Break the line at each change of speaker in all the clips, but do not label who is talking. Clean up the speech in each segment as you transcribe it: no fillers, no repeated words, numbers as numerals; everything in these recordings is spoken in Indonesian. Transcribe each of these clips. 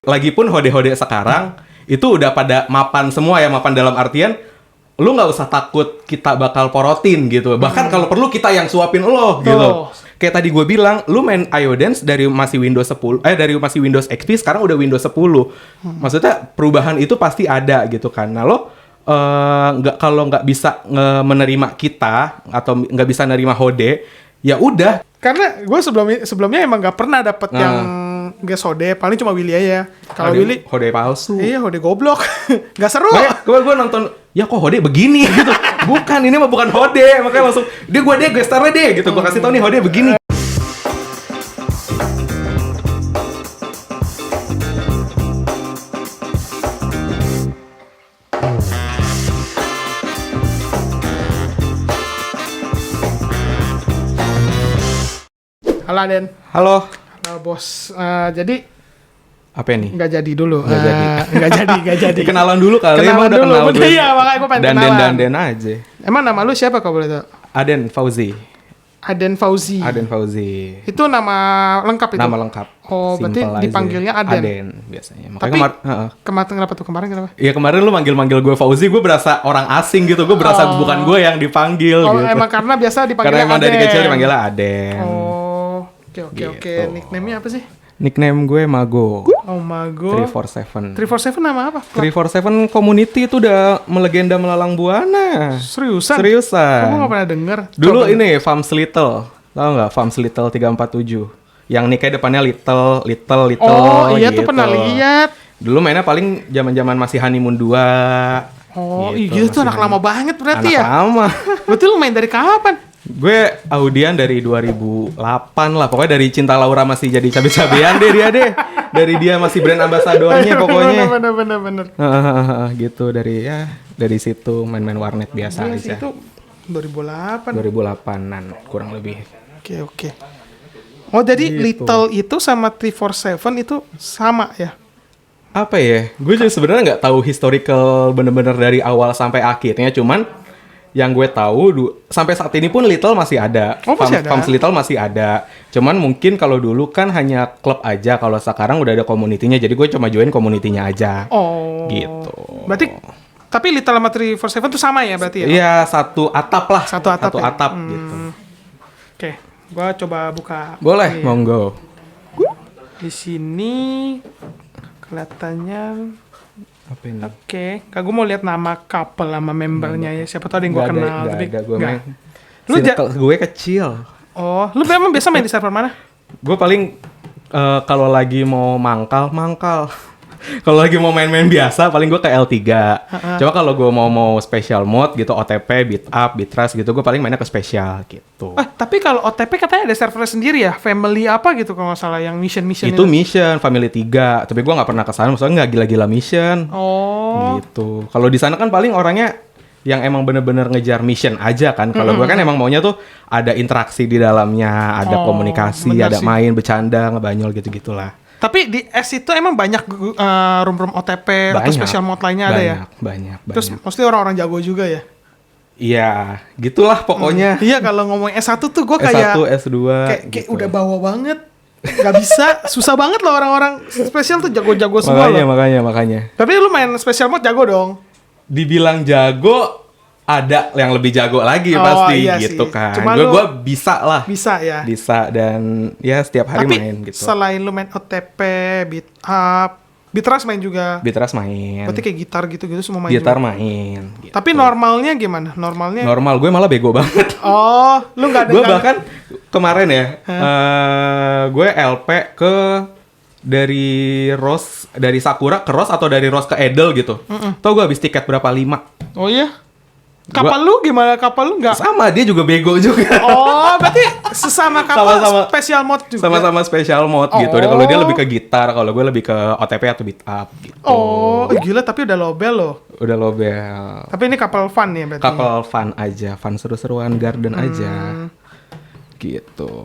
Lagipun hode-hode sekarang itu udah pada mapan semua ya, mapan dalam artian lu nggak usah takut kita bakal porotin gitu. Bahkan kalau perlu kita yang suapin lo gitu. Kayak tadi gue bilang, lu main iOdance dari masih Windows 10, dari masih Windows XP, sekarang udah Windows 10. Maksudnya perubahan itu pasti ada gitu kan. Nah lo kalau nggak bisa menerima kita atau nggak bisa nerima hode, ya udah.
Karena gue sebelumnya emang nggak pernah dapet yang guest hode, paling cuma Willy aja. Kalau Willy
hode palsu.
Iya, hode goblok. Nggak seru.
Gue nonton, ya kok hode begini gitu. Bukan, ini mah bukan hode. Makanya langsung, gue gestarnya deh gitu. Gue kasih tau nih hode begini.
Halo Aden.
Halo.
Halo bos. Jadi
apa nih?
Nggak jadi dulu.
Nggak jadi. Kenalan dulu kali.
Kenalan
udah
dulu.
Kenal gue.
Iya, makanya gue pengen kenalan.
Dan aja.
Emang nama lu siapa kalau boleh tahu?
Aden Fauzi.
Aden Fauzi.
Aden Fauzi.
Itu nama lengkap itu?
Nama lengkap.
Oh, berarti dipanggilnya Aden.
Aden biasanya. Makanya
tapi kemarin kenapa tuh? Kemarin kenapa?
Iya, kemarin lu manggil gue Fauzi, gue berasa orang asing gitu. Gue berasa bukan gue yang dipanggil gitu.
Emang karena biasa dipanggilnya
Karena emang
Aden.
dari kecil dipanggilnya Aden.
Oke. Nickname-nya apa sih?
Nickname gue Mago.
Oh, Mago.
347.
347 nama apa?
347 community itu udah melegenda melalang buana.
Seriusan?
Seriusan.
Gue gak pernah denger.
Dulu ini Farms Little. Tahu nggak Farms Little 347? Yang nicknya depannya Little.
Oh iya
gitu.
tuh pernah lihat.
Dulu mainnya paling zaman masih Honeymoon 2.
Oh iya tuh anak lama banget berarti ya?
Anak lama.
Berarti lu main dari kapan?
Gue audian dari 2008 lah. Pokoknya dari Cinta Laura masih jadi cabe-cabean deh dia deh. Dari dia masih brand ambasadornya pokoknya.
Bener.
Gitu dari situ main-main warnet biasa aja.
Itu 2008.
2008-an kurang lebih.
Oke. Oh jadi
Gitu.
Little itu sama 347 itu sama ya?
Apa ya? Gue juga sebenarnya nggak tahu historical bener-bener dari awal sampai akhirnya. Cuman yang gue tahu sampai saat ini pun Little masih ada.
Oh, masih ada.
Farms Little masih ada. Cuman mungkin kalau dulu kan hanya klub aja. Kalau sekarang udah ada community-nya. Jadi gue cuma join community-nya aja.
Oh.
Gitu.
Berarti tapi Little sama 347 itu sama ya berarti ya?
Iya, satu atap lah.
Satu atap ya?
Gitu.
Oke, gue coba buka.
Boleh,
Iya.
monggo.
Di sini kelihatannya
Apa ini?
oke. Gue mau lihat nama couple sama membernya ya. Siapa tahu ada yang gue kenal.
Nggak ada. Gue main.
Lu
Gue kecil.
Oh, lu memang biasa main di server mana?
Gue paling kalau lagi mau mangkal. Kalau lagi mau main-main biasa, paling gue ke L3. Coba kalau gue mau special mode gitu, OTP, beat up, beat rush gitu, gue paling mainnya ke special gitu.
Tapi kalau OTP katanya ada server sendiri ya? Family apa gitu kalau nggak salah yang mission
Itu mission, family 3. Tapi gue nggak pernah kesana, maksudnya nggak gila-gila mission.
Oh.
Gitu. Kalau di sana kan paling orangnya yang emang bener-bener ngejar mission aja kan. Kalau gue kan emang maunya tuh ada interaksi di dalamnya, ada komunikasi, ada main, bercanda, ngebanyol gitu-gitulah.
Tapi di S itu emang banyak room-room OTP atau special mode lainnya ada ya?
Banyak.
Terus mesti orang-orang jago juga ya?
Iya, gitulah pokoknya.
Iya, kalau ngomong S1 tuh gue kayak
S1, S2
kayak udah bawa banget. Gak bisa, susah banget loh orang-orang spesial tuh jago-jago semua loh.
Makanya.
Tapi lu main special mode jago dong?
Dibilang jago, ada yang lebih jago lagi pasti
iya
gitu
sih.
kan.
Cuma
Gue bisa lah.
Bisa ya?
Bisa dan ya setiap hari
Tapi
main gitu.
selain lu main OTP, beat up, beat rush main juga?
Beat rush main.
Berarti kayak gitar gitu-gitu semua main
Gitar
juga?
main. Gitu.
Tapi normalnya gimana? Normalnya?
Normal, gue malah bego banget.
Oh, lu gak ada...
Gue bahkan kemarin ya, gue LP ke dari Sakura ke Rose atau dari Rose ke Edel gitu. Tau gue habis tiket berapa? 5.
Oh iya? Kapal lu gimana? Kapal lu nggak?
Sama, dia juga bego juga.
Oh, berarti sesama kapal
Sama-sama.
special mode juga?
Sama-sama special mode gitu. Kalau dia lebih ke gitar, kalau gue lebih ke OTP atau beat up gitu.
Oh, gila tapi udah lobel loh.
Udah lobel.
Tapi ini couple fun ya berarti?
Couple fun aja, fun seru-seruan garden aja. Gitu.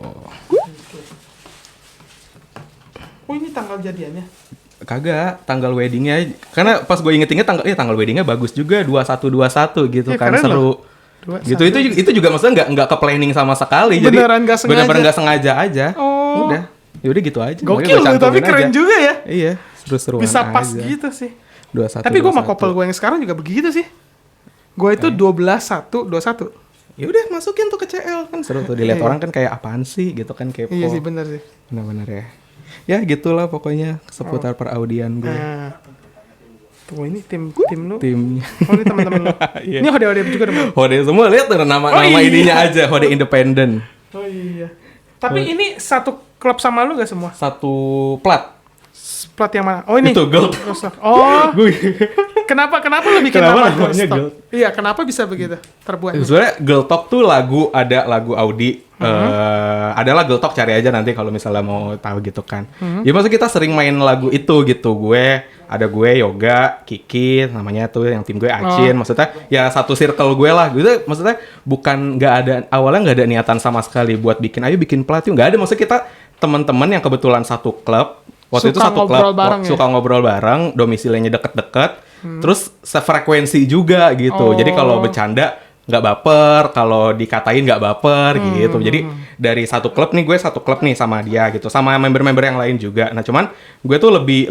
Oh, ini tanggal jadiannya?
Kagak, tanggal weddingnya. Karena pas gue inget-inget tanggal weddingnya bagus juga 21 gitu kan, seru. Gitu itu juga maksudnya nggak ke planning sama sekali.
Beneran nggak sengaja.
Bener-bener nggak sengaja aja.
Oh.
Udah gitu aja.
Gokil lu, tapi keren juga ya.
Iya. Seru-seruan
Bisa pas
aja.
gitu sih.
21,
Tapi gue sama
21.
couple gue yang sekarang juga begitu sih. Gue itu 12-1-21.
Ya udah masukin tuh ke CL kan seru tuh dilihat
Iya.
orang kan kayak apaan sih gitu kan kepo.
Iya sih bener sih.
Benar-benar ya. Ya gitulah pokoknya seputar peraudian gue.
Nah, tuh ini tim lu.
Timnya.
Oh ini teman-teman lu.
Iya.
Ini hode-hode juga dong.
Hode semua lihat tuh nama
iya.
ininya aja Hode Independen.
Oh iya. Tapi ini satu klub sama lu gak semua?
Satu plat.
Plat yang mana? Oh ini.
Itu Gold.
Oh,
Gue
kenapa lu bikin
Kenapa
nama
namanya
Gold?
Gold?
Iya, kenapa bisa begitu terbuat?
sebenarnya Girl Talk tuh ada lagu Audi. Adalah Girl Talk, cari aja nanti kalau misalnya mau tahu gitu kan. Ya maksudnya kita sering main lagu itu gitu. Gue Yoga, Kiki, namanya tuh yang tim gue Acin. Maksudnya ya satu circle gue lah. Gitu maksudnya bukan awalnya nggak ada niatan sama sekali buat ayo bikin plat yuk. Nggak ada, maksudnya kita teman-teman yang kebetulan satu klub. Waktu itu
Suka
satu
ngobrol
klub
bareng ya?
suka ngobrol bareng, domisilinya deket-deket, terus sefrekuensi juga gitu. Jadi kalau bercanda nggak baper, kalau dikatain nggak baper gitu. Jadi dari satu klub nih, gue satu klub nih sama dia gitu, sama member-member yang lain juga. Nah cuman gue tuh lebih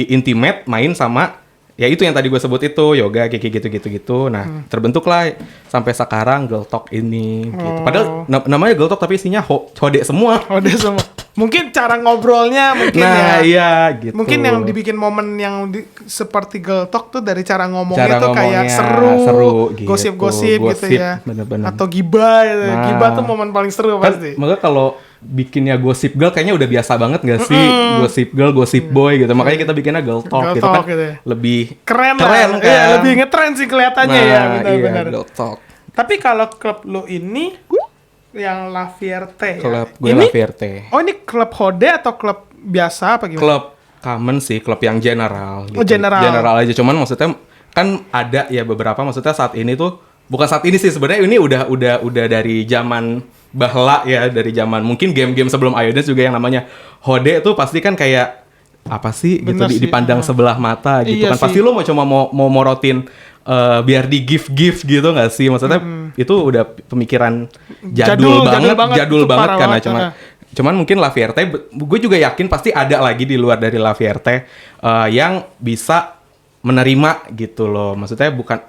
intimate main sama ya itu yang tadi gue sebut itu Yoga, Kiki gitu. Nah terbentuklah sampai sekarang Girl Talk ini gitu. Padahal namanya Girl Talk tapi isinya hode semua.
Hode semua. Mungkin cara ngobrolnya mungkin
Nah, iya gitu.
Mungkin yang dibikin momen yang seperti Girl Talk tuh dari cara ngomongnya
Cara
tuh kayak
ngomongnya
seru
gitu.
gosip-gosip gitu
Gosip,
ya.
bener-bener.
Atau gibah gitu.
Nah.
Gibah tuh momen paling seru
Kan,
pasti.
makanya kalau bikinnya Gossip Girl kayaknya udah biasa banget gak sih? Gossip Girl, Gossip Boy gitu. Makanya kita bikinnya Girl Talk
Girl
gitu
Talk
kan.
gitu ya.
Lebih
Keren
kan.
Iya, lebih ngetren sih kelihatannya ya,
Nah,
benar-benar.
iya, Girl Talk.
Tapi kalau klub lu ini yang La Fierte
Klub
ya.
gue
Ini
La Fierte.
Oh, ini klub hode atau klub biasa apa gimana?
Klub common sih, klub yang general gitu.
Oh, general.
General aja, cuman maksudnya kan ada ya beberapa, maksudnya saat ini tuh bukan saat ini sih sebenarnya, ini udah dari zaman bahla ya, dari zaman mungkin game-game sebelum iOS juga yang namanya hode tuh pasti kan kayak apa sih gitu,
Bener sih,
dipandang sebelah mata gitu
Iya
kan. Pasti
sih.
lo mau morotin biar di gift gitu nggak sih, maksudnya itu udah pemikiran jadul banget
itu parah
karena
banget.
cuman mungkin La Fierte, gue juga yakin pasti ada lagi di luar dari La Fierte yang bisa menerima gitu loh. Maksudnya bukan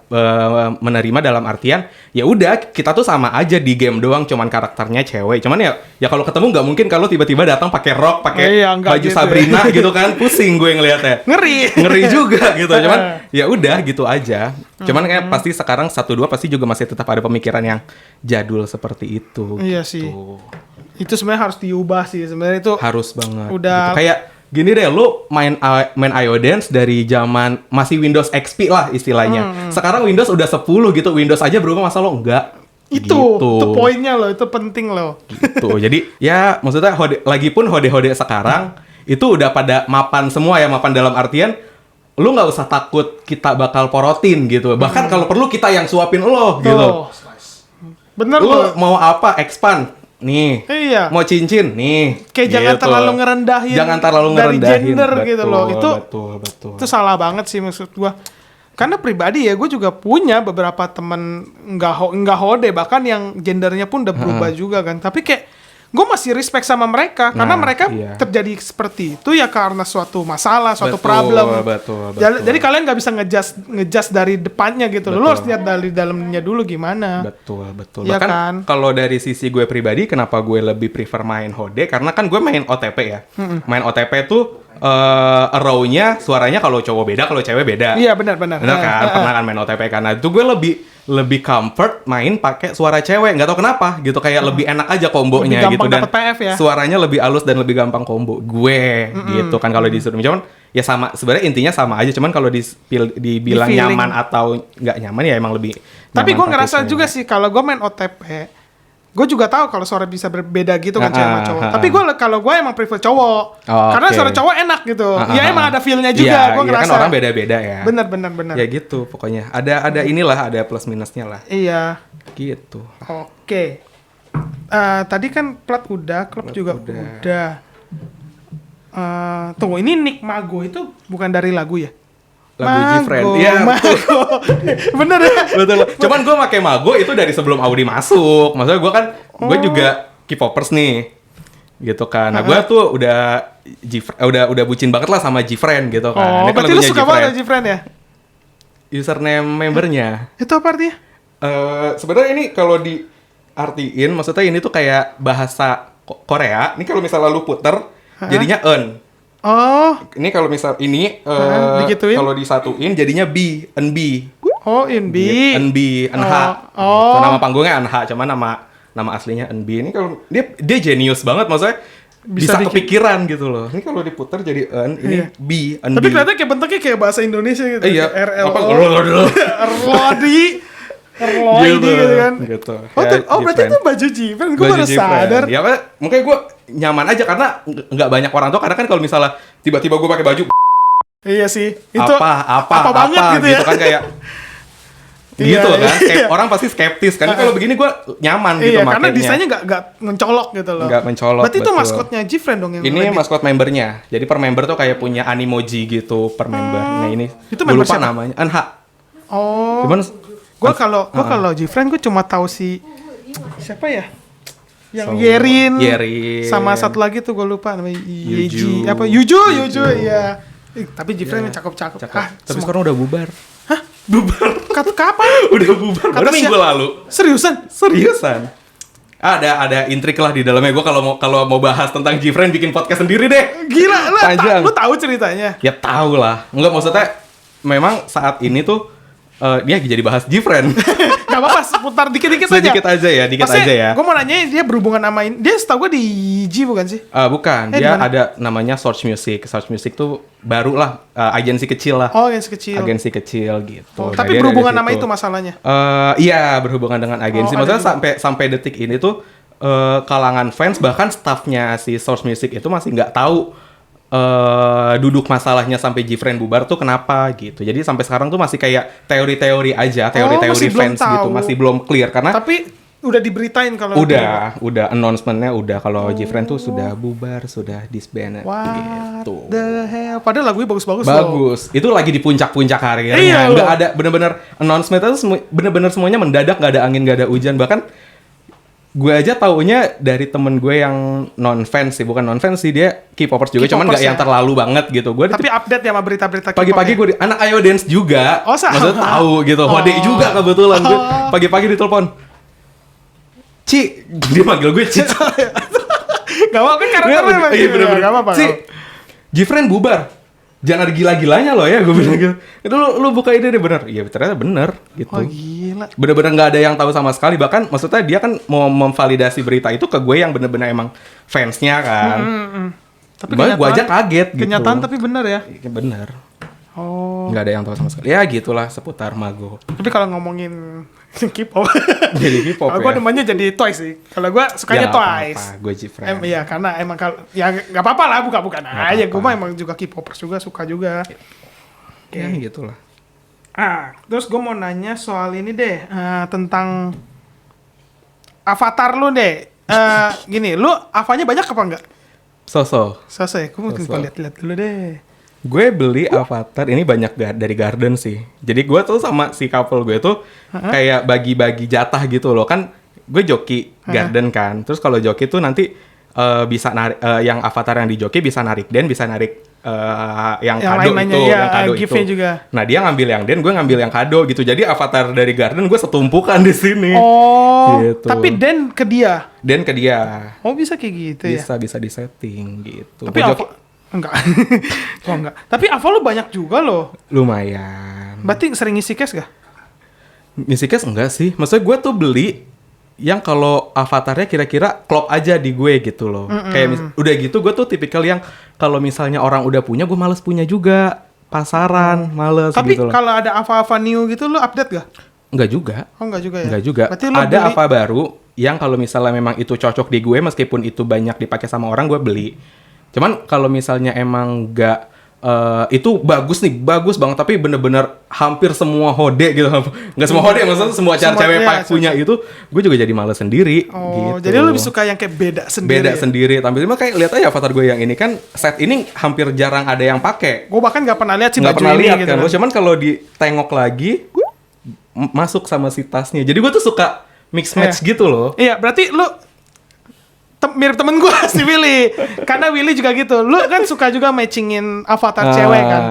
menerima dalam artian ya udah kita tuh sama aja di game doang, cuman karakternya cewek. Cuman ya kalau ketemu nggak mungkin kalau tiba-tiba datang pakai rok, pakai
Iya, nggak
baju
gitu
Sabrina gitu kan, pusing gue ngelihatnya.
Ngeri
Juga gitu. Cuman ya udah gitu aja. Cuman kayak pasti sekarang 1-2 pasti juga masih tetap ada pemikiran yang jadul seperti itu.
Iya
gitu.
sih. Itu sebenarnya harus diubah sih. Sebenarnya itu
Harus banget.
Udah-
gitu. Kayak gini deh, lu main iOdance dari zaman masih Windows XP lah istilahnya. Sekarang Windows udah 10 gitu. Windows aja berubah, masa lo enggak?
itu
Gitu.
poinnya loh, itu penting loh.
Gitu. Jadi ya maksudnya lagipun hode-hode sekarang itu udah pada mapan semua ya, mapan dalam artian lu nggak usah takut kita bakal porotin gitu. Bahkan kalau perlu kita yang suapin lo gitu.
Tuh. Bener
Lu
loh.
mau apa? Expand. Nih.
Iya.
Mau cincin nih.
Kayak jangan
Gitu.
terlalu ngerendahin
Jangan terlalu
dari
ngerendahin.
gender gitu loh. Itu
Betul.
itu salah banget sih maksud gua. Karena pribadi ya, gue juga punya beberapa temen nggak hode, bahkan yang gendernya pun udah berubah juga kan. Tapi kayak gue masih respect sama mereka karena
Nah,
mereka
iya.
terjadi seperti itu ya karena suatu masalah, suatu
Betul,
problem.
betul.
Jadi kalian nggak bisa ngejudge dari depannya gitu loh. Lo
Betul.
harus lihat dari dalamnya dulu gimana.
Betul.
Iya
Bahkan
kan?
kalau dari sisi gue pribadi, kenapa gue lebih prefer main hode? Karena kan gue main OTP ya. Main OTP tuh row-nya suaranya kalau cowok beda, kalau cewek beda.
Iya benar-benar.
Bener kan? Pernah kan main OTP karena itu gue lebih comfort main pakai suara cewek. Nggak tahu kenapa gitu, kayak lebih enak aja kombonya
Lebih
gitu,
gampang
dan
dapet PF ya?
suaranya lebih halus dan lebih gampang combo gue gitu kan kalau disuruh. Cuman ya sama, sebenarnya intinya sama aja, cuman kalau dibilang
Di feeling.
nyaman atau nggak nyaman ya emang lebih
Tapi
nyaman
gue
pakai
ngerasa
cewek.
juga sih kalau gue main OTP, gue juga tahu kalau suara bisa berbeda gitu kan cewek sama cowok. Tapi kalau gue emang prefer cowok, karena
oke.
suara cowok enak gitu. Ya emang ada feel-nya juga.
Iya,
Gue
iya
ngerasa.
kan orang beda-beda ya.
Bener.
Ya gitu pokoknya. Ada inilah, ada plus minusnya lah.
Iya.
Gitu.
Oke. Tadi kan plat udah, klub juga udah. Tunggu, ini Nick Mago itu bukan dari lagu ya?
Lagu G-Friend. Iya,
Mago. Bener ya?
Betul. Cuman gue pakai Mago itu dari sebelum Audi masuk. Maksudnya gue kan, gue juga K-popers nih. gitu kan. Nah, gue tuh udah bucin banget lah sama Gfriend gitu kan. Ini
berarti lu suka banget Gfriend ya?
Username membernya.
Itu apa artinya?
Sebenarnya ini kalau diartiin, maksudnya ini tuh kayak bahasa Korea. Ini kalau misalnya lu puter, jadinya eun.
Oh.
Ini kalau misal ini
digituin?
kalau disatuin jadinya B, NB.
Oh, NB.
NB, NH.
Oh.
Gitu. Nama panggungnya NH, cuma nama aslinya NB. Ini kalau dia jenius banget, maksudnya bisa kepikiran gitu loh. Ini kalau diputar jadi N, ini B, NB.
Tapi kelihatan kayak bentuknya kayak bahasa Indonesia gitu.
Iya.
RLO.
Apa
Erlodi gitu kan.
Gitu.
Berarti itu baju Gfriend. Gue baru sadar.
Ya, mungkin gue nyaman aja karena nggak banyak orang tuh. Karena kan kalau misalnya tiba-tiba gue pakai baju
iya sih. Itu
apa
banget gitu ya.
kan kayak gitu kan. Orang pasti skeptis kan. Kalau begini gue nyaman gitu makanya.
Karena desainnya nggak mencolok gitu loh.
Nggak mencolok.
Berarti itu maskotnya Gfriend dong yang
ini maskot membernya. Jadi per member tuh kayak punya animoji gitu per member. Nah ini
itu
member
lupa
namanya NH.
Oh.
Cuman
Gue kalau Gfriend gue cuma tahu siapa ya? Yang Yerin sama satu lagi tuh gue lupa namanya Yeji apa Yuju iya. Tapi Gfriend cakep-cakep.
Tapi sekarang udah bubar.
Hah?
Bubar.
Kapan?
Udah bubar. Baru minggu lalu. Seriusan. Ada intrik lah di dalamnya. Gue kalau mau bahas tentang Gfriend bikin podcast sendiri deh.
Gila lah. Lu tahu ceritanya?
Ya tahu lah. Enggak maksudnya memang saat ini tuh dia lagi jadi bahas Gfriend.
Gak apa-apa, seputar dikit-dikit aja.
Sedikit aja ya, aja ya.
Gue mau nanya dia berhubungan sama ini. Dia setahu gue di YG bukan sih?
Bukan, dia dimana? Ada namanya Source Music. Source Music tuh baru lah, agensi kecil lah.
Oh, agensi kecil
gitu.
Tapi berhubungan sama itu masalahnya?
Iya, berhubungan dengan agensi. Maksudnya sampai detik ini tuh kalangan fans bahkan staffnya si Source Music itu masih nggak tahu duduk masalahnya sampai Gfriend bubar tuh kenapa gitu. Jadi sampai sekarang tuh masih kayak teori-teori aja, teori-teori fans gitu, masih belum clear karena
tapi udah diberitain kalau
udah announcement-nya udah kalau Gfriend tuh sudah bubar, sudah disbanded gitu.
The hell? Padahal lagunya bagus-bagus
loh. Itu lagi di puncak-puncak karirnya. Nggak ada bener-bener announcement itu bener-bener semuanya mendadak, nggak ada angin, nggak ada hujan. Bahkan gue aja taunya dari temen gue yang non-fans sih, bukan non-fans sih, dia K-popers juga, cuman nggak yang terlalu banget gitu.
Tapi update ya sama berita-berita K-pop.
Pagi-pagi gue anak Ayo Dance juga, maksudnya tahu gitu. Hode juga kebetulan gue pagi-pagi ditelepon, Ci, dia manggil gue Ci.
Gak apa-apa kan karakternya emang gitu. Gak apa-apa.
Ci, Gfriend bubar. Jangan ada gila-gilanya loh ya, gue bilang gitu. Itu lu buka ide deh, bener. Iya ternyata bener gitu.
Oh gila.
Bener-bener nggak ada yang tahu sama sekali. Bahkan maksudnya dia kan mau memvalidasi berita itu ke gue yang bener-bener emang fansnya kan. Tapi gue aja kaget gitu.
Kenyataan tapi bener ya?
Bener.
Oh.
Nggak ada yang tahu sama sekali. Ya gitulah seputar Mago.
Tapi kalau ngomongin K-pop,
jadi K-pop
gue demennya jadi Twice sih. Kalau gue sukanya Twice.
Gue Gfriend.
Iya karena emang ya nggak apa-apa lah, bukan aja. Gue mah emang juga K-popers juga, suka juga.
Ya gitulah.
Terus gue mau nanya soal ini deh, tentang avatar lu deh. Gini, lu avanya banyak apa enggak?
So-so
ya, gue mungkin lihat dulu deh.
Gue beli avatar ini banyak dari Garden sih. Jadi gue tuh sama si couple gue tuh kayak bagi-bagi jatah gitu loh. Kan gue joki Garden kan. Terus kalau joki tuh nanti bisa narik yang avatar yang di joki bisa narik Den, bisa narik yang kado itu, yang kado itu.
Juga.
Nah dia ngambil yang Den, gue ngambil yang kado gitu. Jadi avatar dari Garden gue setumpukan di sini.
Oh.
Gitu.
Tapi Den ke dia.
Oh
bisa kayak gitu ya.
Bisa disetting gitu.
Tapi enggak. Enggak. Tapi Ava lu banyak juga loh.
Lumayan.
Berarti sering ngisi cash gak?
Ngisi cash enggak sih. Maksudnya gue tuh beli yang kalau avatarnya kira-kira klop aja di gue gitu loh. Kayak udah gitu gue tuh tipikal yang kalau misalnya orang udah punya, gue males punya juga. Pasaran, males
tapi
gitu loh.
Tapi kalau ada Ava new gitu lu update gak?
Enggak juga.
Oh enggak juga ya?
Enggak juga. Ada Ava baru yang kalau misalnya memang itu cocok di gue, meskipun itu banyak dipakai sama orang, gue beli. Cuman kalau misalnya emang nggak itu bagus banget, tapi bener-bener hampir semua hode gitu, nggak semua hode, maksudnya semua cewek punya itu, gue juga jadi males sendiri.
Oh,
gitu.
Jadi lu lebih suka yang kayak beda sendiri.
Tampil cuma kayak lihat aja avatar gue yang ini kan set ini hampir jarang ada yang pakai.
Gue bahkan nggak pernah lihat sih
baju ini gitu. Kan. Cuman kalau ditengok lagi masuk sama si tasnya. Jadi gue tuh suka mix match gitu loh.
Iya, berarti lu mirip temen gue si Willy. Karena Willy juga gitu. Lu kan suka juga matchingin avatar cewek kan.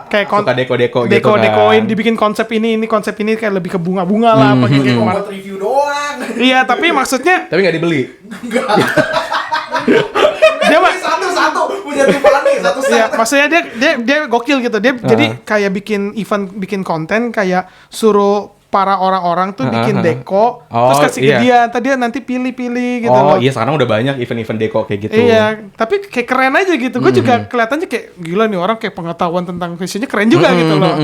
Kayak
suka deko-deko gitu
deko-dekoin, dibikin konsep ini konsep ini kayak lebih ke bunga-bunga lah apa gitu.
Buat review doang.
Iya, tapi maksudnya
tapi nggak dibeli.
Enggak.
dia mah
Satu punya tipe nih, satu set.
Iya, maksudnya dia gokil gitu. Dia jadi kayak bikin konten kayak suruh para orang-orang tuh bikin deko, terus kasih ke dia, tadi dia nanti pilih-pilih gitu loh.
Iya, sekarang udah banyak event-event deko kayak gitu.
Iya, tapi kayak keren aja gitu. Gue juga kelihatannya kayak gila nih orang, kayak pengetahuan tentang fashionnya keren juga gitu loh.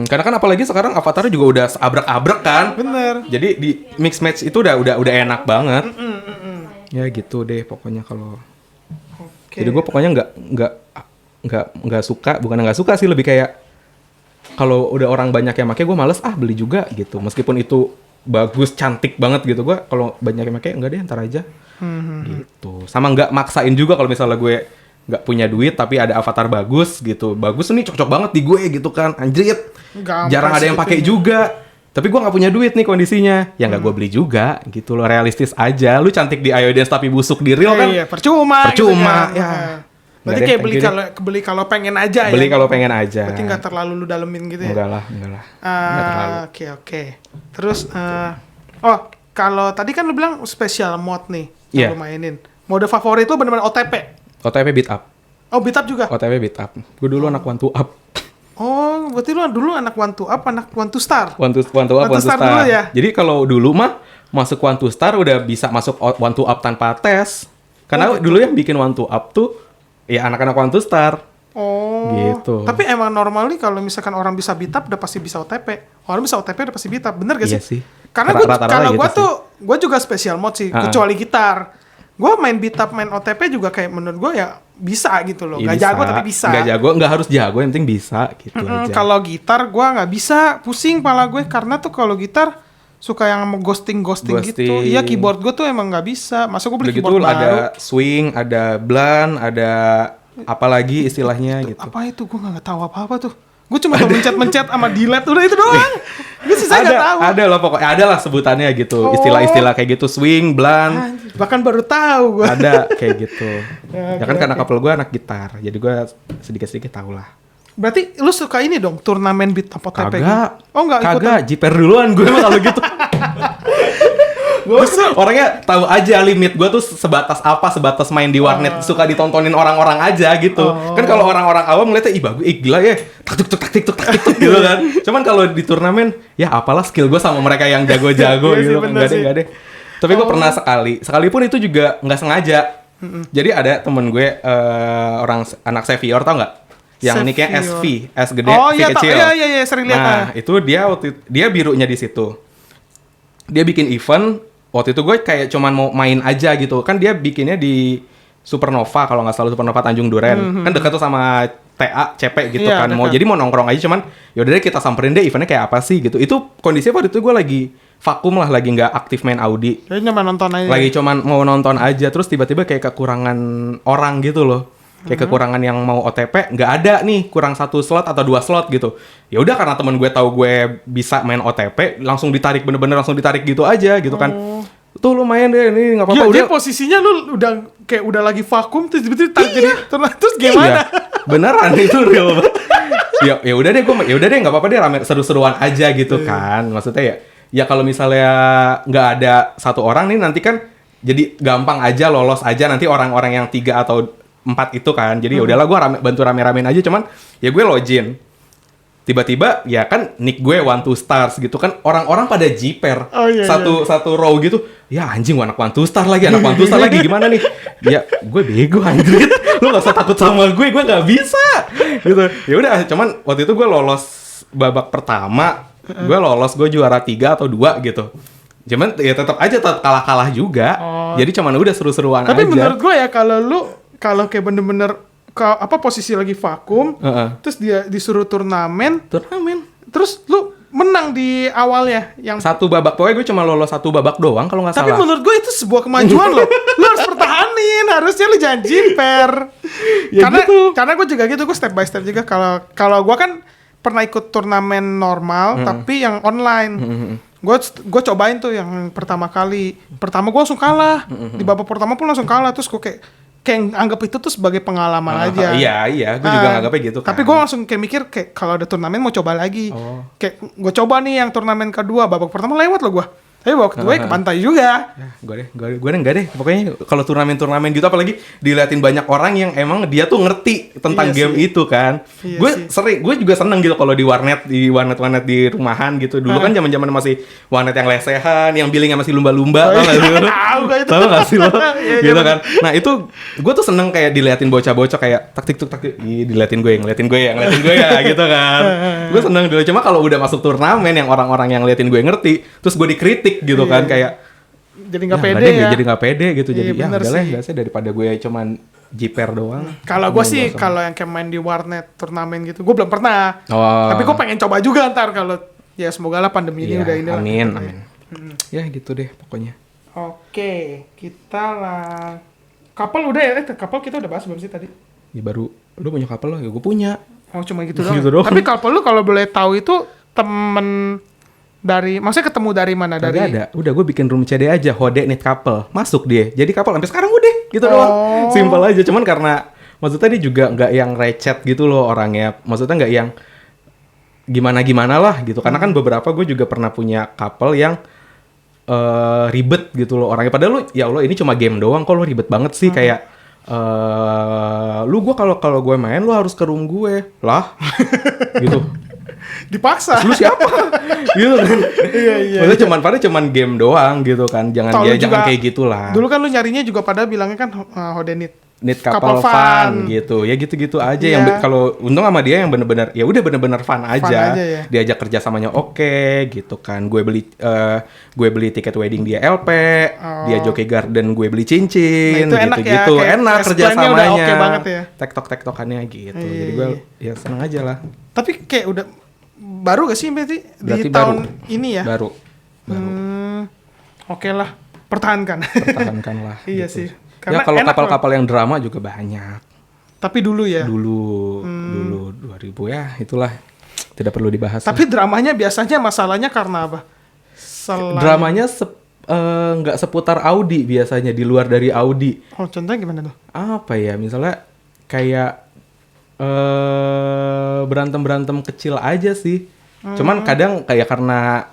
Karena kan apalagi sekarang avatarnya juga udah abrek-abrek kan.
Bener.
Jadi di mix match itu udah enak banget. Ya gitu deh pokoknya kalau. Jadi gue pokoknya nggak suka, bukan nggak suka sih, lebih kayak kalau udah orang banyak yang pakai gue males beli juga gitu. Meskipun itu bagus, cantik banget gitu, gue kalau banyak yang pakai enggak deh, ntar aja. Gitu. Sama nggak maksain juga kalau misalnya gue nggak punya duit tapi ada avatar bagus gitu. Bagus nih, cocok banget di gue gitu kan. Anjrit. Jarang ada yang pakai juga. Tapi gue nggak punya duit nih kondisinya. Ya nggak gue beli juga gitu loh, realistis aja. Lu cantik di Ayo Dance tapi busuk di real kan.
Iya, percuma gitu kan.
Ya.
Berarti kayak beli kalau pengen aja
ya. Beli kalau pengen aja.
Berarti nggak terlalu lu dalemin gitu ya?
Enggak lah.
Oke. Terus, kalau tadi kan lu bilang special mode nih yang lu mainin. Mode favorit lu bener-bener OTP?
OTP beat up.
Oh, beat up juga?
OTP beat up. Gue dulu anak one to up.
Oh, berarti lu dulu anak one to up, anak one to star?
One to star dulu ya? Jadi kalau dulu mah masuk one to star udah bisa masuk one to up tanpa tes. Karena dulu yang bikin one to up tuh ya anak-anak one to star.
Oh.
Gitu.
Tapi emang normal nih kalau misalkan orang bisa beat up udah pasti bisa OTP. Orang bisa OTP udah pasti beat up. Bener gak sih?
Iya sih.
Karena kalau gue tuh gue juga special mode sih, kecuali gitar. Gue main beat up, main OTP juga kayak menurut gue ya bisa gitu loh. Gak jago tapi bisa.
Gak jago, gak harus jago, yang penting bisa gitu aja.
Kalau gitar gue gak bisa, pusing pala gue. Karena tuh kalau gitar suka yang ghosting gitu. Iya, keyboard gue tuh emang gak bisa. Masa gue beli keyboard baru.
Ada swing, ada blunt, ada apa lagi istilahnya gitu.
Apa itu? Gue gak tahu apa-apa tuh. Gue cuma mencet-mencet sama delete, udah itu doang. Gue sih gak tahu.
Ada lah pokoknya, ada lah sebutannya gitu. Istilah-istilah kayak gitu, swing, blunt.
Bahkan baru tahu gue.
Ada kayak gitu. Ya kan karena couple gue anak gitar, jadi gue sedikit-sedikit tahu lah.
Berarti lu suka ini dong, turnamen beat up OTP?
Kagak.
Oh enggak ikutan?
Kagak, jiper duluan gue mah kalau gitu. Gue orangnya tahu aja limit gue tuh sebatas main di warnet, suka ditontonin orang-orang aja gitu. Kan kalau orang-orang awam ngeliatnya bagus, gila ya, taktik gitu kan. Cuman kalau di turnamen ya apalah skill gue sama mereka yang jago-jago gitu. Enggak deh. Tapi gue pernah sekalipun itu juga nggak sengaja. Jadi ada temen gue orang anak Sevior, tau nggak? Yang nicknya SV, S gede, V kecil.
Iya, sering lihat.
Nah, itu dia birunya di situ. Dia bikin event. Waktu itu gue kayak cuman mau main aja gitu. Kan dia bikinnya di Supernova, kalau nggak salah Supernova Tanjung Duren. Kan dekat tuh sama TA, CP gitu kan. Jadi mau nongkrong aja, cuman yaudah deh kita samperin deh eventnya kayak apa sih gitu. Itu kondisinya waktu itu gue lagi vakum lah, lagi nggak aktif main Audi.
Jadi cuma nonton aja.
Lagi cuman mau nonton aja, terus tiba-tiba kayak kekurangan orang gitu loh. Kayak kekurangan yang mau OTP, nggak ada nih, kurang 1 slot atau 2 slot gitu. Ya udah, karena temen gue tahu gue bisa main OTP, langsung ditarik, bener-bener langsung ditarik gitu aja gitu kan. Tuh lumayan deh, ini nggak apa-apa.
Udah posisinya lu udah lagi vakum, terus tiba-tiba jadi terus gimana?
Beneran itu real banget. ya udah deh nggak apa-apa deh, rame seru-seruan aja gitu kan. Maksudnya ya kalau misalnya nggak ada satu orang nih, nanti kan jadi gampang aja lolos aja nanti orang-orang yang 3 atau 4 itu kan. Jadi ya udahlah, gue bantu rame-ramein aja. Cuman ya gue login. Tiba-tiba ya kan nick gue 1 to stars gitu kan. Orang-orang pada jiper. Satu row gitu. Ya anjing, anak 1 to star lagi. Anak 1 to star lagi gimana nih? Ya gue bego anjir. Lu gak usah takut sama gue gak bisa. Gitu. Ya udah, cuman waktu itu gue lolos babak pertama. Gue lolos, gue juara 3 atau 2 gitu. Cuman ya tetap kalah-kalah juga. Jadi cuman udah seru-seruan aja.
Tapi menurut gue ya, kalau kayak bener-bener posisi lagi vakum, terus dia disuruh turnamen, terus lu menang di awalnya yang
1 babak, pokoknya gue cuma lolos 1 babak doang kalau nggak salah.
Tapi menurut gue itu sebuah kemajuan loh. Lu harus pertahanin, harusnya lu jangan jiper. Karena gue juga gitu, gue step by step juga. Kalau gue kan pernah ikut turnamen normal tapi yang online. Gue cobain tuh yang pertama kali. Pertama gue langsung kalah. Di babak pertama pun langsung kalah. Terus gue kayak anggap itu tuh sebagai pengalaman aja.
Iya, gue juga nganggapnya gitu kan.
Tapi gue langsung kayak mikir kayak kalau ada turnamen mau coba lagi. Kayak gue coba nih yang turnamen kedua, babak pertama lewat loh gue. Tapi babak kedua ke pantai juga.
Ya, gue enggak deh. Pokoknya kalau turnamen gitu apalagi diliatin banyak orang yang emang dia tuh ngerti tentang game itu kan. Gue juga seneng gitu kalau di warnet di rumahan gitu. Dulu kan zaman-zaman masih warnet yang lesehan, yang billingnya masih lumba-lumba, tahu nggak sih lo? Gitu kan. Nah itu gue tuh seneng kayak diliatin bocah-bocah kayak taktik, diliatin gue ya gitu kan. Gue seneng dulu. Cuma kalau udah masuk turnamen yang orang-orang yang liatin gue ngerti, terus gue dikritik gitu kan kayak
jadi nggak pede ya.
Jadi nggak pede gitu. Jadi ya udahlah
sih.
gak sih daripada gue cuman jiper doang.
Kalau gue sih kalau yang kayak main di warnet turnamen gitu gue belum pernah. Tapi gue pengen coba juga ntar kalau ya semoga lah pandemi ini udah ini lah.
Amin. Ya gitu deh pokoknya.
Oke, kita lah. Kapal udah ya? Kapal kita udah bahas belum sih tadi?
Ya baru lu punya kapal lo, ya gue punya.
Oh cuma gitu doang. Tapi kapal lu kalau boleh tahu itu temen dari, maksudnya ketemu dari mana? Dari
ada. Udah gue bikin room CD aja, Hode Need Couple. Masuk dia. Jadi couple sampai sekarang udah gitu doang. Simpel aja. Cuman karena maksudnya dia juga nggak yang recet gitu loh orangnya. Maksudnya nggak yang gimana lah gitu. Karena kan beberapa gue juga pernah punya couple yang ribet gitu loh orangnya. Padahal lu ya Allah ini cuma game doang kok lu ribet banget sih kayak lu gue kalau gue main lu harus ke room gue lah gitu.
Dipaksa.
Lu siapa? Gitu kan. Iya. Maksudnya cuman game doang gitu kan. Jangan kayak gitulah.
Dulu kan lu nyarinya juga pada bilangnya kan Hode
Need couple fun gitu. Ya gitu-gitu aja yang kalau untung sama dia yang bener-bener ya udah bener-bener fun aja ya. Diajak kerja samanya oke gitu kan. Gue beli tiket wedding dia LP, dia Jockey Garden gue beli cincin gitu. Enak kerja samanya.
Oke banget ya.
Tektok-tektokannya gitu. Jadi gue ya seneng aja lah.
Tapi kayak udah baru gak sih berarti di tahun ini ya? Baru. Oke lah, pertahankan lah. Iya gitu sih. Karena
ya kalau kapal-kapal yang drama juga banyak.
Tapi dulu ya?
Dulu 2000 ya, itulah tidak perlu dibahas.
Tapi dramanya biasanya masalahnya karena apa?
Dramanya nggak seputar Audi biasanya, di luar dari Audi.
Oh, contohnya gimana tuh?
Apa ya, misalnya kayak berantem kecil aja sih. Cuman kadang kayak karena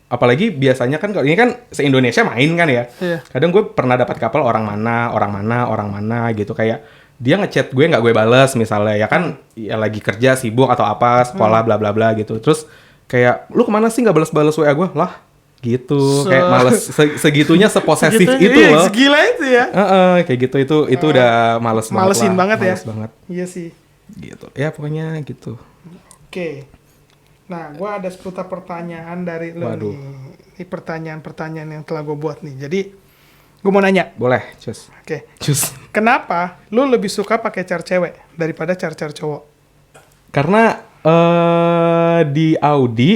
apalagi biasanya kan kalau ini kan se-Indonesia main kan ya. Kadang gue pernah dapat kapal orang mana gitu kayak dia ngechat gue nggak gue bales misalnya ya kan ya lagi kerja sibuk atau apa sekolah bla bla bla gitu. Terus kayak lu kemana sih nggak balas WA gue lah gitu. Kayak males segitunya seposesif itu loh.
Segila itu ya.
Kayak gitu itu udah
malesin banget ya.
Males banget.
Iya sih.
Gitu. Ya pokoknya gitu.
Oke. Nah, gue ada seputar pertanyaan dari lo nih. Ini pertanyaan-pertanyaan yang telah gue buat nih. Jadi, gue mau nanya.
Boleh, cus.
Oke.
Cus.
Kenapa lo lebih suka pakai car cewek daripada car cowok?
Karena di Audi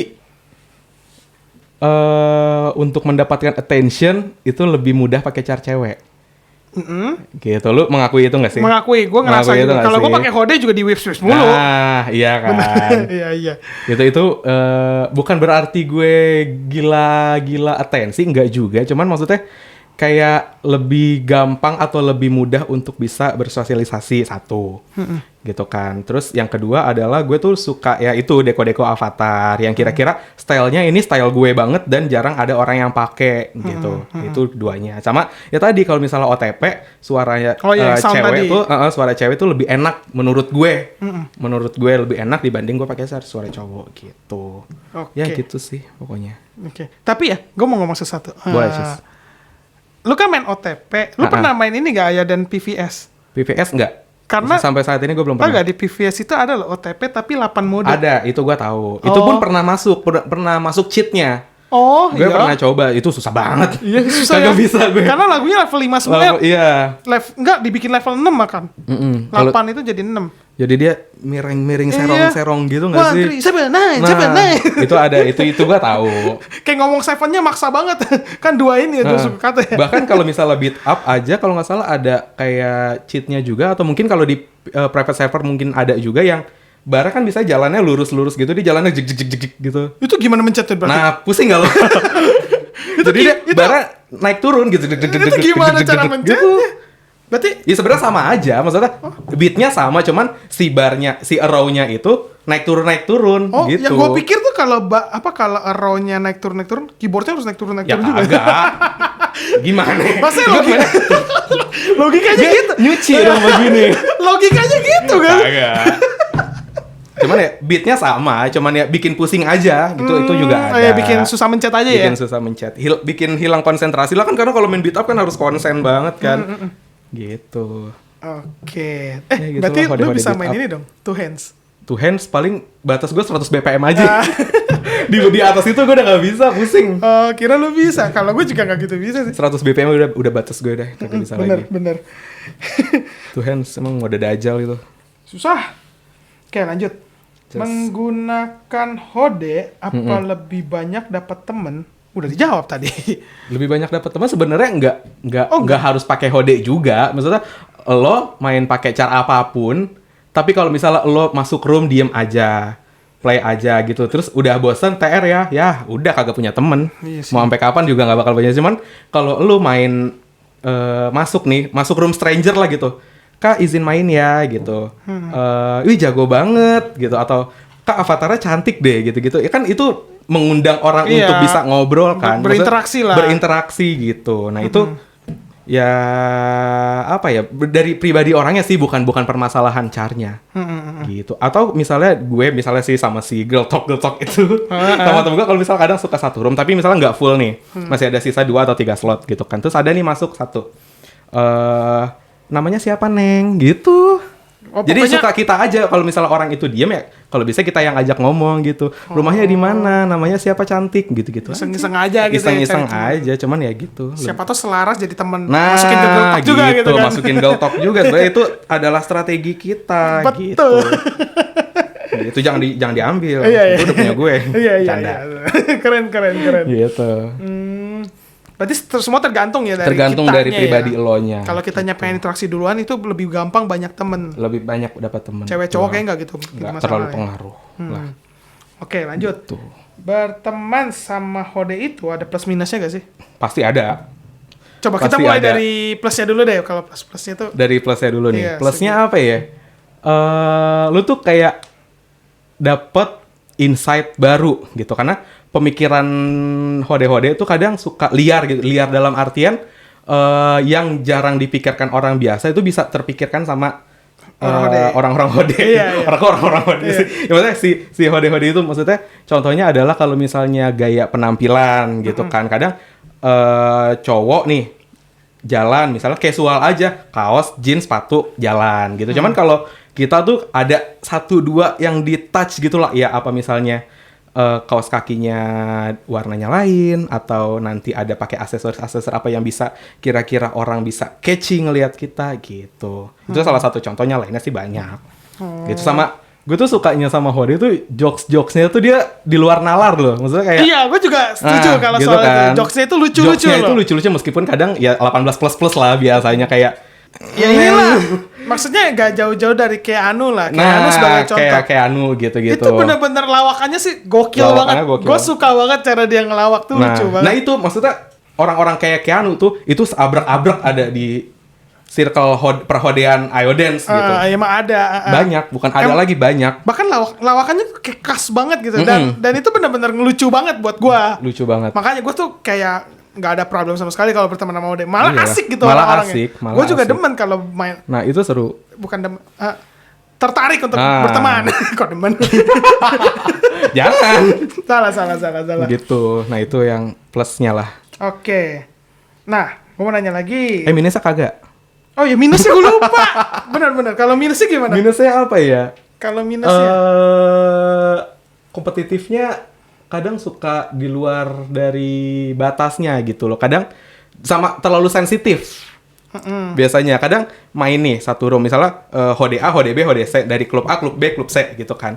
untuk mendapatkan attention itu lebih mudah pakai car cewek. Gitu, lu mengakui itu nggak sih?
Mengakui, gue ngerasa gitu. Kalau gue pakai Hode juga di whips mulu.
Nah, iya kan.
Iya.
Itu bukan berarti gue gila atensi, enggak juga. Cuman maksudnya kayak lebih gampang atau lebih mudah untuk bisa bersosialisasi satu, gitu kan. Terus yang kedua adalah gue tuh suka ya itu deko-deko avatar yang kira-kira stylenya ini style gue banget dan jarang ada orang yang pakai gitu. Itu duanya. Sama ya tadi kalau misalnya OTP suaranya cewek tuh, suara cewek tuh lebih enak menurut gue. Menurut gue lebih enak dibanding gue pakai suara cowok gitu. Ya gitu sih pokoknya.
Tapi ya gue mau ngomong sesuatu.
Boleh, Cis.
Lu kan main OTP, lu pernah main ini gak Aya dan PVS?
PVS enggak?
Karena
sampai saat ini gue belum pernah.
Enggak, di PVS itu ada loh OTP tapi 8 mode.
Ada, itu gue tahu. Itu pun pernah masuk cheatnya.
Oh,
gue pernah coba, itu susah banget.
Iya, susah ya.
Bisa gue.
Karena lagunya level 5 semua.
Iya.
Enggak, dibikin level 6 makan. 8 itu jadi 6.
Jadi dia miring-miring serong-serong gitu nggak sih?
1, 3, 7, 9.
Itu ada, itu gue tahu.
Kayak ngomong 7-nya maksa banget. Kan 2 ini ya, 2 suka kata ya.
Bahkan kalau misalnya beat up aja, kalau nggak salah ada kayak cheatnya juga. Atau mungkin kalau di private server mungkin ada juga yang Bara kan bisa jalannya lurus-lurus gitu, dia jalannya jek gitu.
Itu gimana mencetnya berarti?
Nah, pusing nggak lo? Jadi dia bara naik turun gitu.
Itu gimana cara mencetnya? Berarti
ya sebenarnya sama aja, maksudnya beatnya sama, cuman si barnya, si arrow-nya itu naik turun gitu.
Yang gue pikir tuh kalau kalau arrow-nya naik turun, keyboardnya harus naik turun
Ya
juga.
agak. Gimana?
Masa logikanya gitu.
Nyuci dong begini.
Logikanya gitu kan?
Agak. Cuman ya beatnya sama, cuman ya bikin pusing aja gitu, itu juga ada.
Ya bikin susah mencet aja ya?
Bikin susah mencet. Bikin hilang konsentrasi lah kan, karena kalau main beat up kan harus konsen banget kan. Gitu.
Oke.
Ya gitu
Berarti
lah,
lu
hode-hode
bisa
beat
main
up.
ini dong, two hands.
Two hands paling batas gue 100 BPM aja. Di atas itu gue udah gak bisa, pusing.
Kira lu bisa. Kalau gue juga gak gitu bisa sih.
100 BPM udah batas gue udah, gak bisa lagi.
Bener.
Two hands emang udah dajal gitu.
Susah. Oke, lanjut. Menggunakan hode apa lebih banyak dapat temen? Udah dijawab tadi.
Lebih banyak dapat teman sebenarnya nggak harus pakai hode juga. Maksudnya lo main pakai cara apapun, tapi kalau misalnya lo masuk room diem aja, play aja gitu, terus udah bosan TR ya udah kagak punya temen.
Iya sih.
Mau sampai kapan juga nggak bakal punya. Cuman kalau lo main masuk room stranger lah gitu, Kak izin main ya gitu, wih jago banget gitu, atau Kak avatarnya cantik deh gitu-gitu. Ya kan itu mengundang orang
Iya.
untuk bisa ngobrol kan,
Berinteraksi lah.
Berinteraksi gitu. Nah itu ya apa ya, dari pribadi orangnya sih, bukan permasalahan caranya gitu. Atau misalnya sih sama si girl talk itu sama temen gue, kalau misalnya kadang suka satu room tapi misalnya nggak full nih, masih ada sisa 2 atau 3 slot gitu kan, terus ada nih masuk satu, namanya siapa Neng gitu. Jadi
pokoknya
suka kita aja kalau misalnya orang itu diem ya, kalau bisa kita yang ajak ngomong gitu. Rumahnya di mana? Namanya siapa cantik gitu-gitu.
iseng-iseng aja gitu.
Iseng-iseng
cari temen.
aja, cuman ya gitu.
Siapa tuh selaras jadi temen.
Nah,
masukin ke girl talk juga gitu kan.
masukin girl talk juga. Sebenarnya itu adalah strategi kita
Betul.
gitu. Itu jangan diambil.
Iya.
Itu udah punya gue.
Iya.
Canda.
Keren.
Gitu.
Berarti semua tergantung ya dari
Tergantung
kitanya
dari pribadi
ya.
elonya.
Kalau kitanya pengen interaksi duluan itu lebih gampang banyak temen.
Lebih banyak dapat teman.
Cewek cowok kayak nggak gitu.
Nggak terlalu pengaruh lah.
Oke, lanjut.
Tuh.
Berteman sama hode itu ada plus minusnya gak sih?
Pasti ada.
Coba kita
Pasti
mulai
ada.
dari plusnya dulu deh. Kalau plusnya tuh
Dari plusnya dulu nih.
Iya,
Plusnya apa ya? Lu tuh kayak dapet insight baru gitu, karena pemikiran hode-hode itu kadang suka liar gitu. Liar dalam artian yang jarang dipikirkan orang biasa itu bisa terpikirkan sama orang-orang hode.
Iya.
Orang-orang hode sih. Ya, maksudnya si hode-hode itu maksudnya contohnya adalah kalau misalnya gaya penampilan gitu kan. Kadang cowok nih jalan misalnya casual aja, kaos, jeans, sepatu, jalan gitu. Cuman kalau kita tuh ada 1-2 yang di touch gitu lah, ya apa misalnya kaos kakinya warnanya lain, atau nanti ada pakai aksesoris apa yang bisa kira-kira orang bisa catchy ngelihat kita gitu. Itu salah satu contohnya, lainnya sih banyak. Gitu. Sama gue tuh sukanya sama hode itu jokes-jokesnya tuh dia di luar nalar loh. Maksudnya kayak
iya, gue juga setuju kalau
gitu
soal
kan.
itu. Jokesnya itu lucu-lucu
Jokesnya
loh.
itu lucu-lucu meskipun kadang ya 18+ lah biasanya, kayak
Ya inilah. Maksudnya gak jauh-jauh dari Keanu lah. Keanu sebagai contoh.
kayak Anu gitu-gitu.
Itu bener-bener lawakannya sih gokil
Lawakannya
banget.
gokil.
Gue suka banget cara dia ngelawak tuh lucu banget.
Nah itu maksudnya orang-orang kayak Keanu tuh itu seabrek-abrek ada di circle perhodean Iodance gitu.
Emang ada.
Banyak, bukan ada lagi, banyak.
Bahkan lawakannya kayak khas banget gitu. Dan itu bener-bener ngelucu banget buat gue.
Lucu banget.
Makanya gue tuh kayak nggak ada problem sama sekali kalau berteman sama Ode. Malah
Iya.
asik gitu
Malah
orang-orangnya.
asik, malah
Gue juga
asik.
demen kalau main.
Nah itu seru.
Bukan demen. Tertarik untuk berteman. Kok demen?
Jangan.
salah.
Gitu. Nah itu yang plusnya lah.
Oke. Nah, gue mau nanya lagi.
Minusnya kagak.
Oh ya, minusnya gue lupa. Benar. Kalau minusnya gimana?
Minusnya apa ya?
Kalau minusnya
Kompetitifnya kadang suka di luar dari batasnya gitu loh. Kadang sama terlalu sensitif. Biasanya kadang main nih satu room misalnya hode A, hode B, hode C, dari klub A, klub B, klub C gitu kan.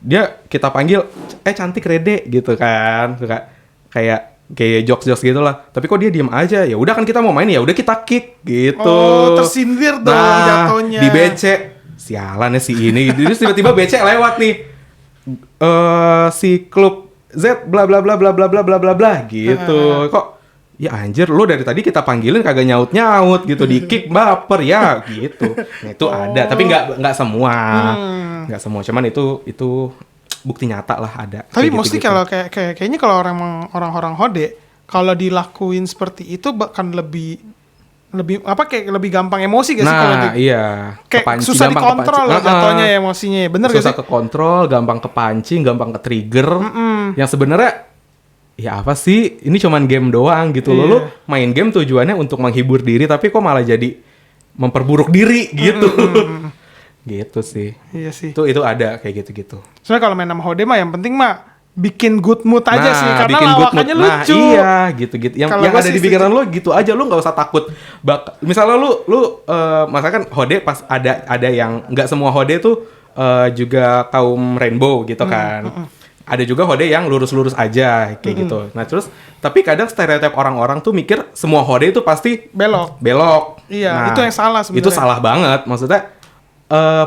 Dia kita panggil cantik Rede gitu kan. Suka kayak jokes gitu lah. Tapi kok dia diem aja? Ya udah kan kita mau main, ya udah kita kick gitu.
Oh, tersindir dong jatuhnya.
Di BC sialan ya si ini. Terus tiba-tiba becek lewat nih. Si klub Z bla bla bla bla bla bla bla bla bla gitu. Kok ya anjir lu dari tadi kita panggilin kagak nyaut gitu, di kick baper ya gitu. Nah, itu ada, tapi nggak semua. Nggak semua, cuman itu bukti nyata lah ada.
Tapi
kayak
mostly
gitu-gitu.
kalau kayaknya kalau orang-orang hode kalau dilakuin seperti itu bahkan lebih kayak lebih gampang emosi gak sih kalau
Nah, iya.
kayak
Kepancing,
susah
gampang
dikontrol lah
kepancing.
jatuhnya ya emosinya. Bener gak
Susah
sih?
kekontrol, gampang kepancing, gampang ke-trigger. Yang sebenarnya ya apa sih? Ini cuman game doang gitu loh.
Iya.
Lu main game tujuannya untuk menghibur diri, tapi kok malah jadi memperburuk diri gitu. Gitu sih.
Iya sih.
Itu ada kayak gitu-gitu.
Soalnya kalau main sama hode mah yang penting mah bikin good mood aja sih karena
bikin good
lawakannya
mood.
lucu.
Nah, iya, gitu-gitu. Yang
Kalau gua
ada
sih
di pikiran lu gitu aja, lu nggak usah takut. Misalnya lu misalkan hode pas ada yang nggak semua hode tuh juga kaum rainbow gitu kan. Ada juga hode yang lurus-lurus aja kayak gitu. Nah, terus tapi kadang stereotip orang-orang tuh mikir semua hode itu pasti belok.
Iya,
Nah,
itu yang salah sebenarnya.
Itu salah banget. Maksudnya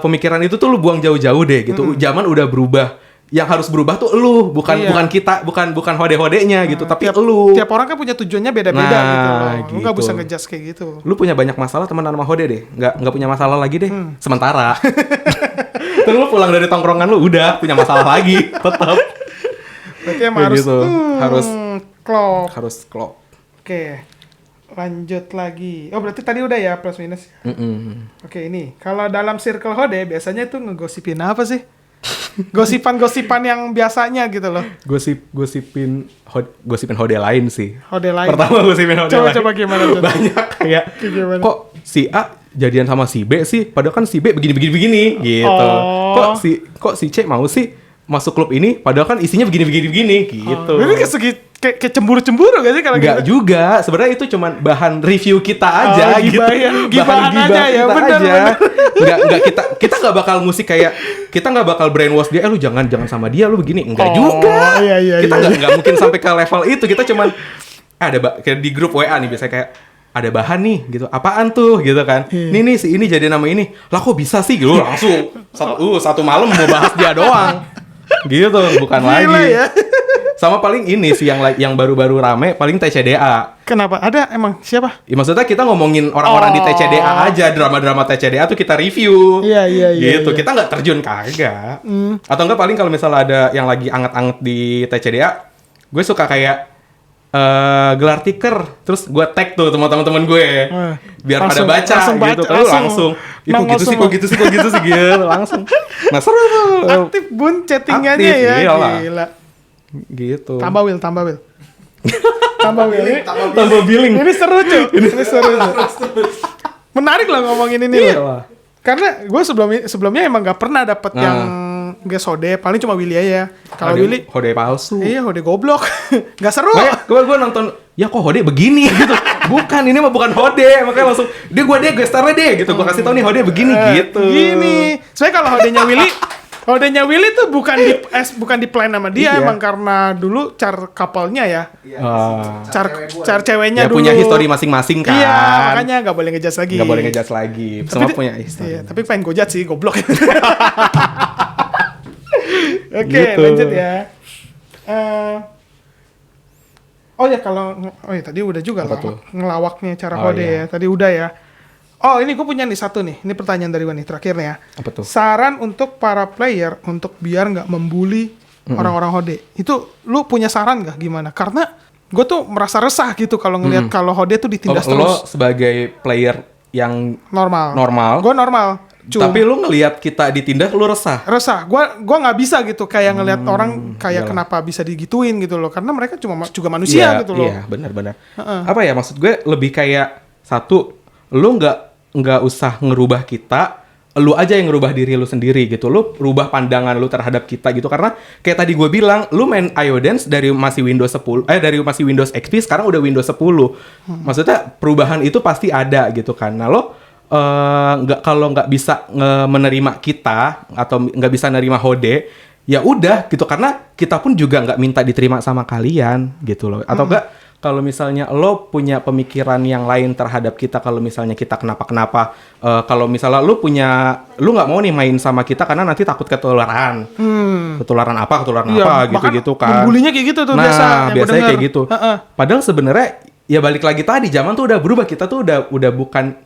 pemikiran itu tuh lu buang jauh-jauh deh gitu. Zaman udah berubah. Yang harus berubah tuh lu, bukan kita, bukan hode-hodenya gitu, tapi lu.
Tiap orang kan punya tujuannya beda-beda gitu loh. Lu nggak
gitu.
bisa ngejudge kayak gitu.
Lu punya banyak masalah teman sama hode deh, nggak punya masalah lagi deh, sementara. Terus lu pulang dari tongkrongan lu udah punya masalah lagi, tetap.
Berarti emang
Kayak
harus
gitu.
klop.
Harus klop.
Oke. Lanjut lagi. Oh, berarti tadi udah ya plus minus. Oke, ini. Kalau dalam circle hode biasanya tuh ngegosipin apa sih? Gosipan-gosipan yang biasanya gitu loh.
Gosipin hode lain sih.
Hode lain.
Pertama gosipin hode lain.
Coba gimana tuh?
Banyak kayak
Gimana?
kok si A jadian sama si B sih, padahal kan si B begini gitu.
Oh.
Kok si C mau sih masuk klub ini, padahal kan isinya begini gitu.
Ini kayak cemburu-cemburu gak sih kalau
Enggak
gitu?
juga, sebenarnya itu cuman bahan review kita aja gitu.
Gibahan aja ya,
kita
bener.
Enggak kita enggak bakal musik kayak kita enggak bakal brainwash dia, lu jangan sama dia lu begini. Enggak juga.
Iya,
Kita enggak mungkin sampai ke level itu. Kita cuman kayak di grup WA nih biasanya kayak ada bahan nih gitu. Apaan tuh gitu kan. Nih si ini jadi nama ini. Lah kok bisa sih gitu langsung satu malam mau bahas dia doang. Gitu, bukan
Gila
lagi.
ya.
Sama paling ini sih yang baru-baru rame paling TCDA.
Kenapa? Ada emang siapa?
Ya, maksudnya kita ngomongin orang-orang di TCDA aja, drama-drama TCDA tuh kita review.
Iya.
Gitu,
Iya.
kita nggak terjun kagak. Atau enggak paling kalau misalnya ada yang lagi anget-anget di TCDA, gue suka kayak gelar tiker, terus gue tag tuh teman-teman gue, biar pada baca gitu. Kalau langsung, kok gitu sih, gitu, langsung. Nah seru tuh.
Aktif bun chattingannya
Aktif,
ya.
iyalah.
Gila.
Gitu.
Tambah Will. Tambah Will.
Tambah billing.
Ini seru cuy. Ini seru. Menarik lah ngomongin ini
Iya
loh.
lah.
Karena gue sebelumnya emang gak pernah dapet yang guest hode, paling cuma Willy aja. Kalau Willy,
hode palsu.
iya hode goblok, gak seru.
Gue nonton, ya kok hode begini gitu. Bukan, ini mah bukan hode. Makanya langsung, gue gestarnya deh gitu. Gue kasih tau nih hode begini gitu.
Gini, soalnya kalau hodenya Willy tuh bukan di plan sama dia,
Iya.
emang karena dulu car couple-nya ya. Car ceweknya
Ya
dulu.
punya histori masing-masing kan.
Iya, makanya gak boleh ngejudge lagi.
Gak boleh ngejudge lagi. Semua punya histori.
Iya, tapi pengen gojat sih, goblok. Oke,
Gitu.
lanjut ya. Tadi udah juga
Apa tuh?
ngelawaknya cara
Oh,
hode
iya.
ya. Tadi udah ya. Oh, ini gue punya nih satu nih. Ini pertanyaan dari gue nih terakhir nih ya.
Apa tuh?
Saran untuk para player untuk biar nggak membuli orang-orang hode. Itu lu punya saran nggak gimana? Karena gue tuh merasa resah gitu kalau ngelihat kalau hode tuh ditindas
Lo
terus.
sebagai player yang
Normal. Gue normal.
tapi lu ngelihat kita ditindas, lu resah.
Resah. Gua nggak bisa gitu kayak ngelihat orang kayak kenapa bisa digituin gitu loh. Karena mereka juga manusia gitu loh.
Iya, benar. Apa ya, maksud gue lebih kayak satu, lu nggak usah ngerubah kita, lu aja yang ngerubah diri lu sendiri gitu. Lu rubah pandangan lu terhadap kita gitu. Karena kayak tadi gue bilang, lu main iOdance dari masih Windows 10, dari masih Windows XP, sekarang udah Windows 10. Maksudnya perubahan itu pasti ada gitu kan. Nah, lo kalau nggak bisa menerima kita atau nggak bisa nerima hode, ya udah gitu, karena kita pun juga nggak minta diterima sama kalian gitu loh. Atau enggak, kalau misalnya lo punya pemikiran yang lain terhadap kita, kalau misalnya kita kenapa-kenapa, kalau misalnya lo nggak mau nih main sama kita karena nanti takut ketularan. Ketularan apa gitu-gitu kan.
Bulinya kayak gitu tuh
biasanya kayak gitu. Padahal sebenarnya ya balik lagi tadi, zaman tuh udah berubah, kita tuh udah bukan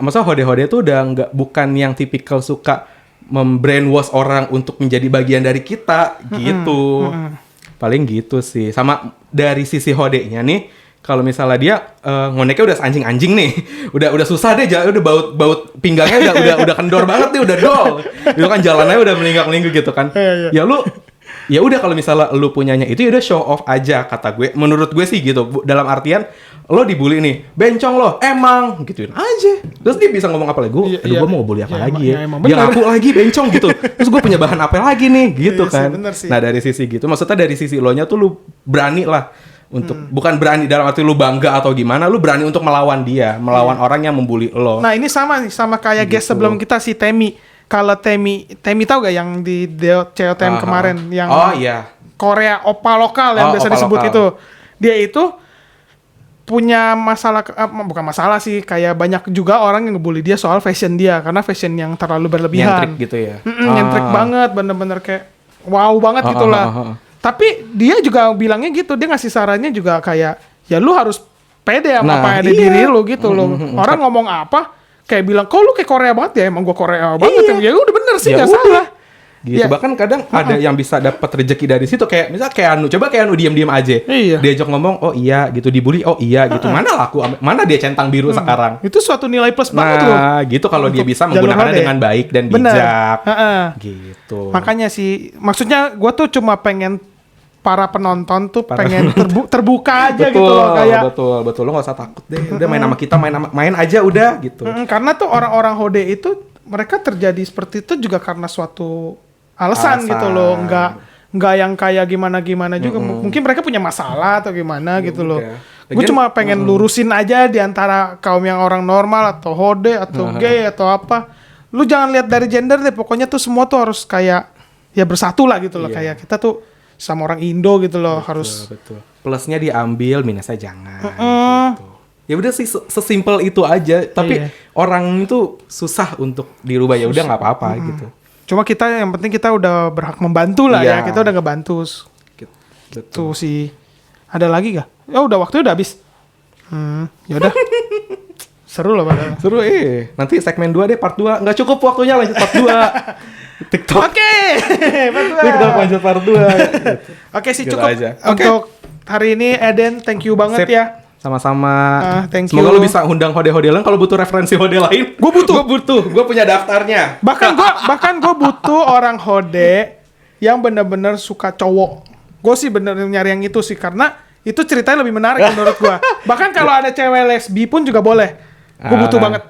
maksudnya hode-hode tuh udah bukan yang tipikal suka membrainwash orang untuk menjadi bagian dari kita gitu. Paling gitu sih. Sama dari sisi hodenya nih, kalau misalnya dia ngoneknya udah anjing-anjing nih, udah susah deh, udah baut pinggangnya udah kendor banget nih, udah dol. Itu kan jalannya udah melinggak-lingguk gitu kan. Ya udah kalau misalnya lu punyanya itu ya udah show off aja, kata gue. Menurut gue sih gitu. Dalam artian lo dibully nih, bencong lo, emang gituin aja. Terus dia bisa ngomong apa lagi? Gue mau bully apa lagi ya? Dia ngaku lagi bencong gitu. Terus gue punya bahan apa lagi nih gitu kan.
Sih.
Nah dari sisi gitu, maksudnya dari sisi lo nya tuh lu berani lah untuk bukan berani dalam arti lu bangga atau gimana, lu berani untuk melawan dia, melawan orang yang membuli lo.
Nah ini sama kayak guest sebelum kita si Temi. Kalau Temi tahu gak yang di COTM kemarin yang Korea opa lokal yang biasa disebut lokal. Itu dia itu punya masalah, bukan masalah sih, kayak banyak juga orang yang ngebully dia soal fashion dia, karena fashion yang terlalu berlebihan.
Nyentrik gitu ya.
Nyentrik banget, bener-bener kayak wow banget gitulah. Tapi dia juga bilangnya gitu, dia ngasih sarannya juga kayak ya lu harus pede sama apa yang ada diri lu gitu loh. Orang ngomong apa kayak bilang, kok lu kayak Korea banget ya? Emang gua Korea banget. Ya udah bener sih, gak salah.
Gitu. Ya. Bahkan kadang ada yang bisa dapat rezeki dari situ, kayak misalnya kayak Anu diam-diam aja.
Iya.
Diajak ngomong, oh iya gitu, dibully, oh iya gitu. Mana dia centang biru sekarang.
Itu suatu nilai plus banget loh.
Nah, gitu kalau dia bisa menggunakannya dengan baik dan bijak. Gitu.
Makanya sih, maksudnya gua tuh cuma pengen para penonton tuh pengen terbuka aja gitu loh, kayak
betul lo nggak usah takut deh, udah main sama kita, main aja udah gitu.
Karena tuh orang-orang hode itu mereka terjadi seperti itu juga karena suatu alasan gitu loh, nggak yang kayak gimana juga. Mungkin mereka punya masalah atau gimana gitu loh. Gue cuma pengen lurusin aja di antara kaum yang orang normal atau hode atau gay atau apa. Lu jangan lihat dari gender deh, pokoknya tuh semua tuh harus kayak ya bersatu lah gitu loh. Kayak kita tuh sama orang Indo gitu loh, harus.
Betul. Plusnya diambil, minusnya jangan. Gitu. Ya udah sih, sesimpel itu aja. Tapi orang itu susah untuk dirubah, ya udah nggak apa-apa gitu.
Cuma kita yang penting kita udah berhak membantu lah ya, kita udah ngebantu. Gitu sih. Ada lagi gak? Ya udah, waktunya udah habis. Ya udah. Seru loh padahal.
Seru Nanti segmen 2 deh, part 2. Nggak cukup waktunya, lanjut part 2. TikTok.
Oke.
TikTok lanjut part 2.
Oke sih, cukup aja. Untuk hari ini Eden, thank you banget ya.
Sama-sama.
Thank you.
Semoga lu bisa undang hode-hode lain. Kalau butuh referensi hode lain, gue butuh. Gue punya daftarnya.
Bahkan gue butuh orang hode yang benar-benar suka cowok. Gue sih bener nyari yang itu sih, karena itu ceritanya lebih menarik menurut gue. Bahkan kalau ada cewek lesbi pun juga boleh. Gue butuh banget.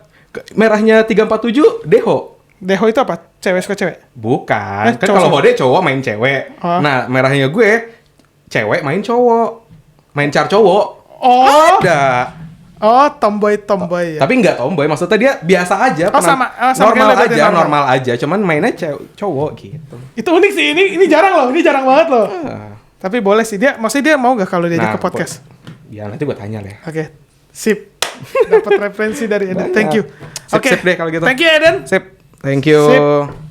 Merahnya 347 Deho.
Deho itu apa? Cewek suka cewek?
Bukan. Kan kalau hode cowok main cewek. Nah, merahnya gue cewek main cowok. Main car cowok. Ada.
Tomboy ya.
Tapi enggak tomboy, maksudnya dia biasa aja.
Sama
normal aja. Cuman mainnya cowok gitu.
Itu unik sih. Ini jarang loh. Ini jarang banget loh. Tapi boleh sih dia. Maksudnya dia mau gak kalau diajak ke podcast?
Ya nanti gue tanya deh.
Oke. Sip. Dapat referensi dari Eden. Thank you.
Sip deh kalau gitu.
Thank you Eden.
Sip. Thank you.
Sip.